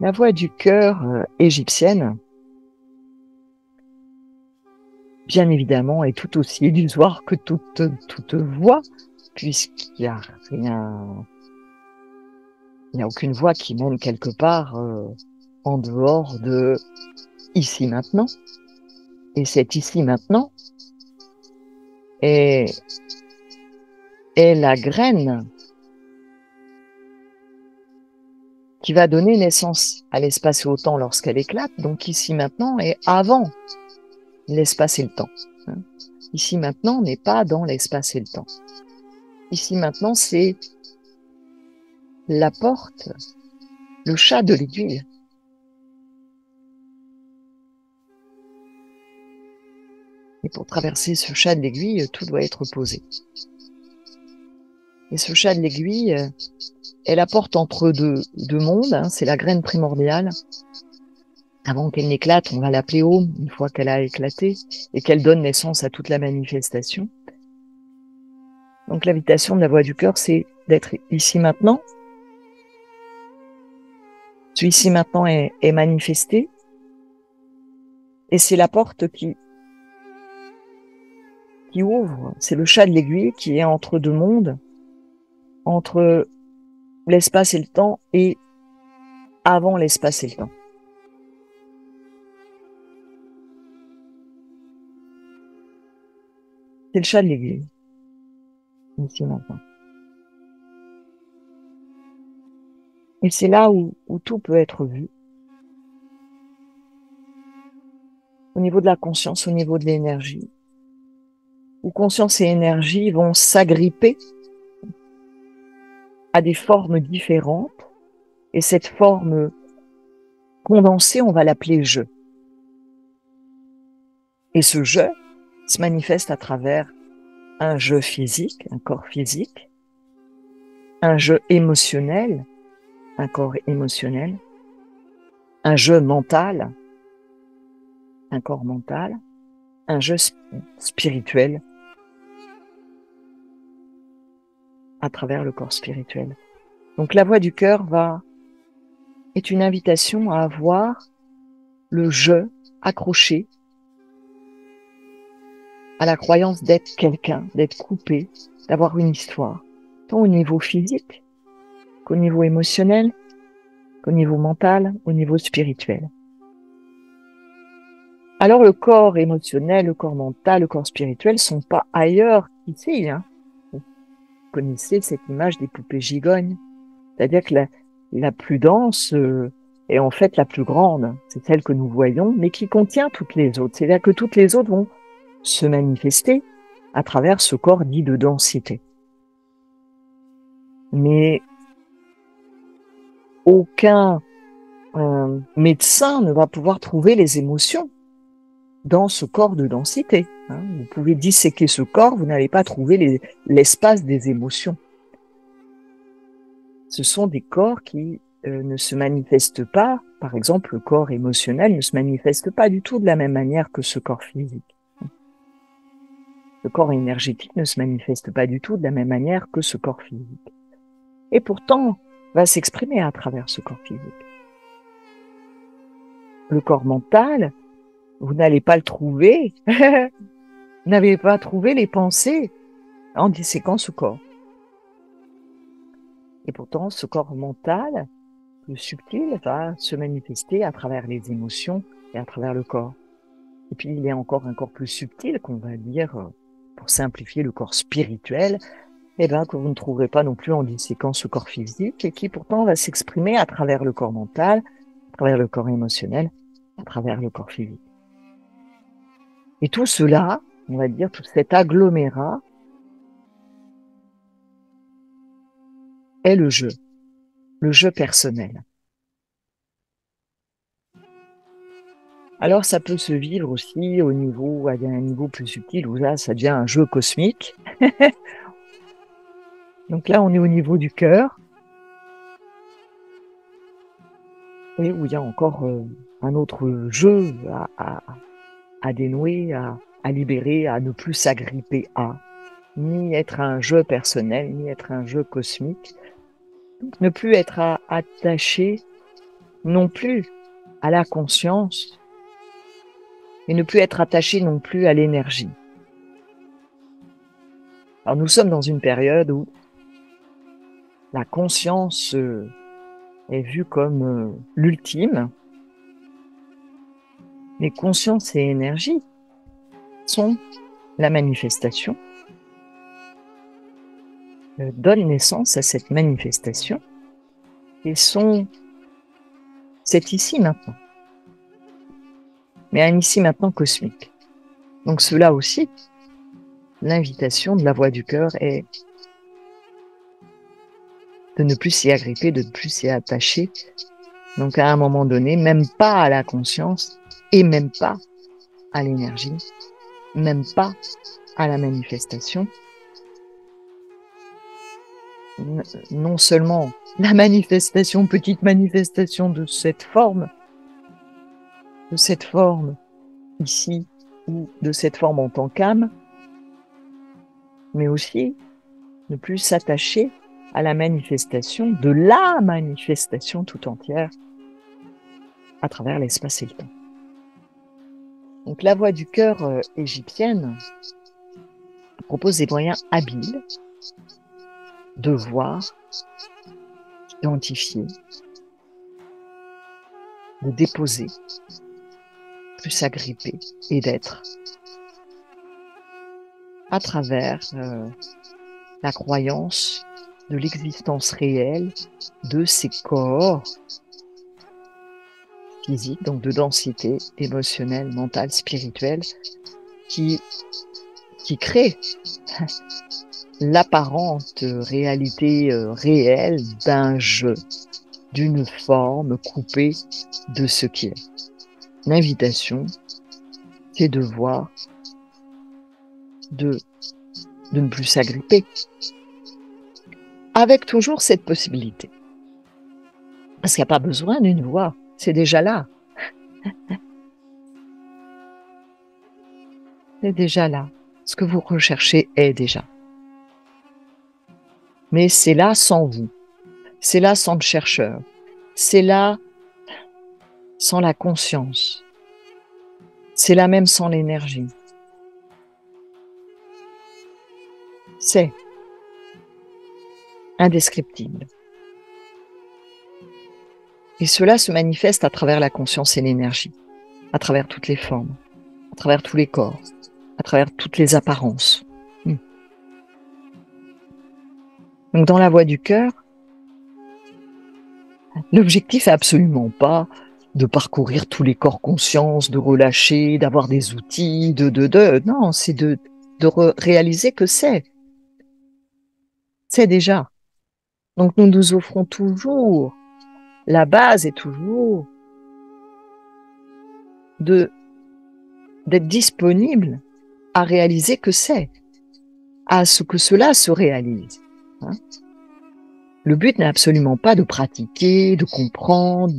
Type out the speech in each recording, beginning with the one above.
La voix du cœur égyptienne, bien évidemment, est tout aussi illusoire que toute voix, puisqu'il n'y a rien, il n'y a aucune voix qui mène quelque part en dehors de ici maintenant. Et cet ici maintenant est la graine qui va donner naissance à l'espace et au temps lorsqu'elle éclate. Donc ici maintenant est avant l'espace et le temps. Ici maintenant n'est pas dans l'espace et le temps. Ici maintenant, c'est la porte, le chat de l'aiguille. Et pour traverser ce chat de l'aiguille, tout doit être posé. Et ce chat de l'aiguille est la porte entre deux mondes, c'est la graine primordiale. Avant qu'elle n'éclate, on va l'appeler Om, une fois qu'elle a éclaté, et qu'elle donne naissance à toute la manifestation. Donc l'invitation de la voix du cœur, c'est d'être ici maintenant. Ce ici maintenant est manifesté, et c'est la porte qui ouvre, c'est le chat de l'aiguille qui est entre deux mondes, entre l'espace et le temps et avant l'espace et le temps. C'est le chat de l'aiguille, ici maintenant. Et c'est là où tout peut être vu. Au niveau de la conscience, au niveau de l'énergie. Où conscience et énergie vont s'agripper à des formes différentes. Et cette forme condensée, on va l'appeler je. Et ce je se manifeste à travers un je physique, un corps physique, un je émotionnel, un corps émotionnel, un je mental, un corps mental, un je spirituel à travers le corps spirituel. Donc la voix du cœur est une invitation à avoir le je accroché à la croyance d'être quelqu'un, d'être coupé, d'avoir une histoire, tant au niveau physique qu'au niveau émotionnel, qu'au niveau mental, au niveau spirituel. Alors le corps émotionnel, le corps mental, le corps spirituel sont pas ailleurs qu'ici. Vous connaissez cette image des poupées gigognes, c'est-à-dire que la plus dense est en fait la plus grande, c'est celle que nous voyons, mais qui contient toutes les autres. C'est-à-dire que toutes les autres vont se manifester à travers ce corps dit de densité. Mais aucun médecin ne va pouvoir trouver les émotions dans ce corps de densité. Vous pouvez disséquer ce corps, vous n'allez pas trouver l'espace des émotions. Ce sont des corps qui ne se manifestent pas, par exemple le corps émotionnel ne se manifeste pas du tout de la même manière que ce corps physique. Le corps énergétique ne se manifeste pas du tout de la même manière que ce corps physique. Et pourtant, va s'exprimer à travers ce corps physique. Le corps mental, vous n'allez pas le trouver, vous n'avez pas trouvé les pensées en disséquant ce corps. Et pourtant, ce corps mental, le subtil, va se manifester à travers les émotions et à travers le corps. Et puis, il y a encore un corps plus subtil qu'on va dire, pour simplifier, le corps spirituel, que vous ne trouverez pas non plus en disséquant ce corps physique et qui pourtant va s'exprimer à travers le corps mental, à travers le corps émotionnel, à travers le corps physique. Et tout cela, on va dire, tout cet agglomérat est le jeu personnel. Alors ça peut se vivre aussi au niveau, à un niveau plus subtil où là ça devient un jeu cosmique. Donc là on est au niveau du cœur et où il y a encore un autre jeu à dénouer, à libérer, à ne plus s'agripper à, ni être un jeu personnel, ni être un jeu cosmique, ne plus être attaché non plus à la conscience et ne plus être attaché non plus à l'énergie. Alors nous sommes dans une période où la conscience est vue comme l'ultime, mais conscience et énergie sont la manifestation, donnent naissance à cette manifestation et c'est ici maintenant, mais un ici maintenant cosmique. Donc cela aussi, l'invitation de la voix du cœur est de ne plus s'y agripper, de ne plus s'y attacher. Donc à un moment donné, même pas à la conscience et même pas à l'énergie, même pas à la manifestation. Non seulement la manifestation, petite manifestation de cette forme ici, ou de cette forme en tant qu'âme, mais aussi ne plus s'attacher à la manifestation de la manifestation tout entière à travers l'espace et le temps. Donc la voix du cœur égyptienne propose des moyens habiles de voir, d'identifier, de déposer, plus s'agripper et d'être à travers la croyance de l'existence réelle de ces corps physiques, donc de densité émotionnelle, mentale, spirituelle, qui créent l'apparente réalité réelle d'un jeu, d'une forme coupée de ce qui est. L'invitation, c'est de voir, de ne plus s'agripper, avec toujours cette possibilité. Parce qu'il n'y a pas besoin d'une voix, c'est déjà là. C'est déjà là. Ce que vous recherchez est déjà. Mais c'est là sans vous. C'est là sans le chercheur. C'est là sans la conscience. C'est là même sans l'énergie. C'est indescriptible. Et cela se manifeste à travers la conscience et l'énergie, à travers toutes les formes, à travers tous les corps, à travers toutes les apparences. Donc dans la voie du cœur, l'objectif est absolument pas de parcourir tous les corps conscience, de relâcher, d'avoir des outils, non, c'est de réaliser que c'est déjà. Donc nous nous offrons toujours, la base est toujours d'être disponible à réaliser que c'est, à ce que cela se réalise. Hein. Le but n'est absolument pas de pratiquer, de comprendre,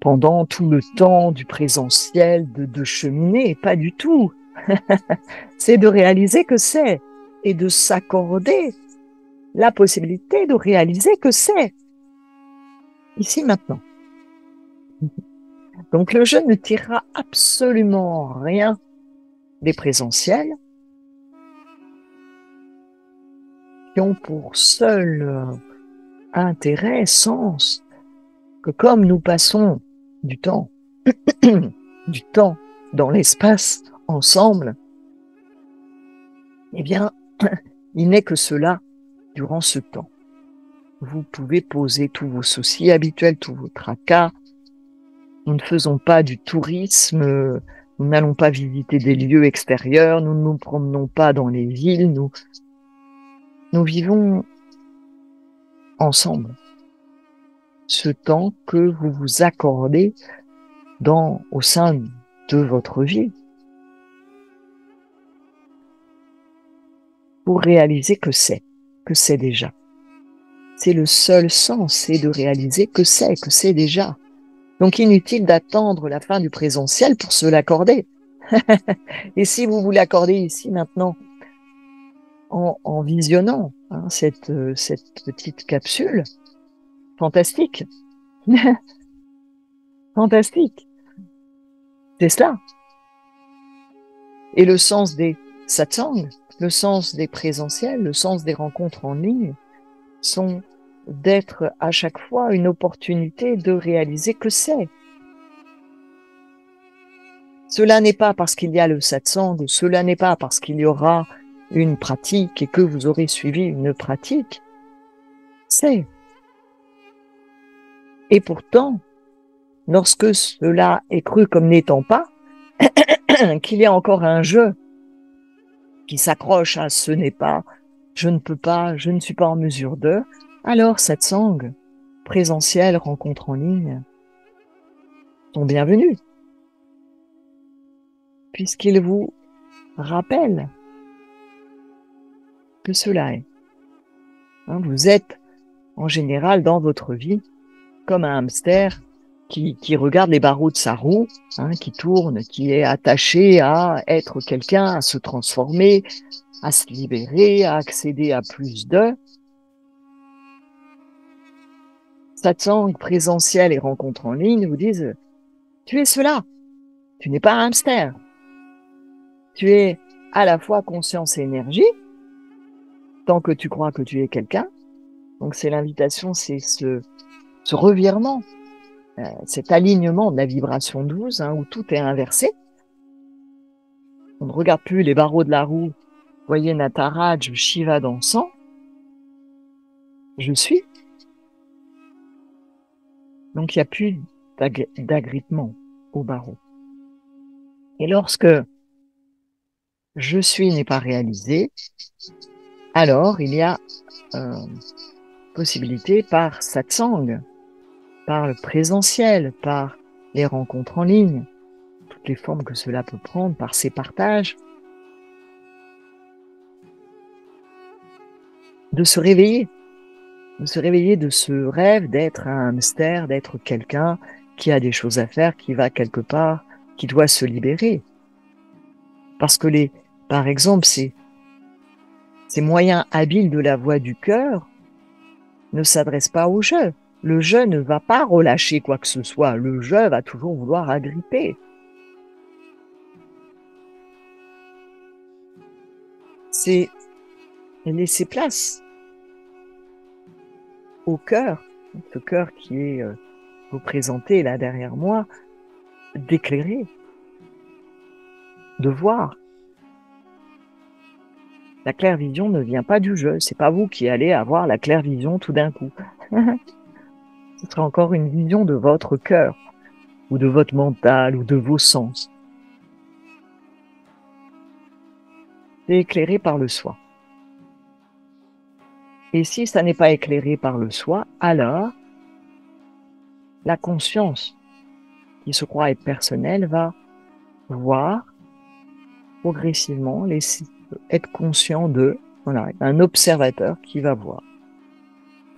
pendant tout le temps du présentiel, de cheminer, pas du tout. C'est de réaliser que c'est, et de s'accorder la possibilité de réaliser que c'est, ici maintenant. Donc le jeu ne tirera absolument rien des présentiels qui ont pour seul intérêt, sens, que comme nous passons du temps dans l'espace ensemble, eh bien, il n'est que cela durant ce temps. Vous pouvez poser tous vos soucis habituels, tous vos tracas. Nous ne faisons pas du tourisme, nous n'allons pas visiter des lieux extérieurs, nous ne nous promenons pas dans les villes, nous vivons ensemble ce temps que vous vous accordez au sein de votre vie pour réaliser que c'est déjà. C'est le seul sens, c'est de réaliser que c'est déjà. Donc inutile d'attendre la fin du présentiel pour se l'accorder. Et si vous vous l'accordez ici maintenant, en visionnant cette petite capsule, fantastique, Fantastique. C'est cela. Et le sens des satsangs, le sens des présentiels, le sens des rencontres en ligne sont d'être à chaque fois une opportunité de réaliser que c'est. Cela n'est pas parce qu'il y a le satsang, cela n'est pas parce qu'il y aura une pratique et que vous aurez suivi une pratique. C'est. Et pourtant, lorsque cela est cru comme n'étant pas, qu'il y a encore un jeu qui s'accroche à ce n'est pas, je ne peux pas, je ne suis pas en mesure de, alors satsang, présentiel, rencontre en ligne, sont bienvenus, puisqu'ils vous rappellent que cela est. Vous êtes en général dans votre vie comme un hamster qui regarde les barreaux de sa roue, qui tourne, qui est attaché à être quelqu'un, à se transformer, à se libérer, à accéder à plus de. Satsang, présentiel et rencontre en ligne vous disent « Tu es cela, tu n'es pas un hamster. Tu es à la fois conscience et énergie, tant que tu crois que tu es quelqu'un. » Donc c'est l'invitation, c'est ce revirement, cet alignement de la vibration 12, où tout est inversé. On ne regarde plus les barreaux de la roue, voyez Nataraj, Shiva dansant. Je suis. Donc il n'y a plus d'agrippement au barreau. Et lorsque je suis n'est pas réalisé, alors il y a possibilité par satsang, par le présentiel, par les rencontres en ligne, toutes les formes que cela peut prendre, par ces partages, de se réveiller de ce rêve d'être un hamster, d'être quelqu'un qui a des choses à faire, qui va quelque part, qui doit se libérer. Parce que par exemple, ces moyens habiles de la voix du cœur ne s'adressent pas au jeu. Le jeu ne va pas relâcher quoi que ce soit. Le jeu va toujours vouloir agripper. C'est laisser place au cœur, ce cœur qui est représenté là derrière moi, d'éclairer, de voir. La clairvision ne vient pas du jeu. C'est pas vous qui allez avoir la clairvision tout d'un coup. Ce sera encore une vision de votre cœur, ou de votre mental, ou de vos sens. C'est éclairé par le soi. Et si ça n'est pas éclairé par le soi, alors la conscience qui se croit être personnelle va voir progressivement, être conscient de, voilà, un observateur qui va voir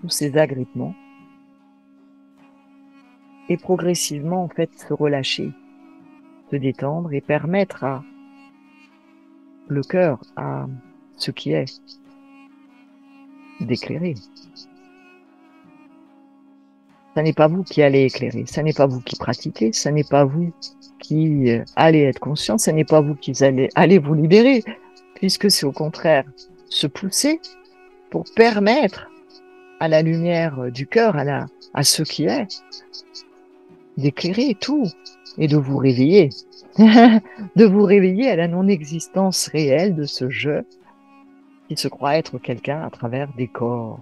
tous ces agrippements et progressivement en fait se relâcher, se détendre et permettre à le cœur, à ce qui est, d'éclairer. Ça n'est pas vous qui allez éclairer, ça n'est pas vous qui pratiquez, ça n'est pas vous qui allez être conscient, ça n'est pas vous qui allez vous libérer, puisque c'est au contraire se pousser pour permettre à la lumière du cœur, à ce qui est, d'éclairer tout et de vous réveiller, de vous réveiller à la non-existence réelle de ce jeu qui se croit être quelqu'un à travers des corps.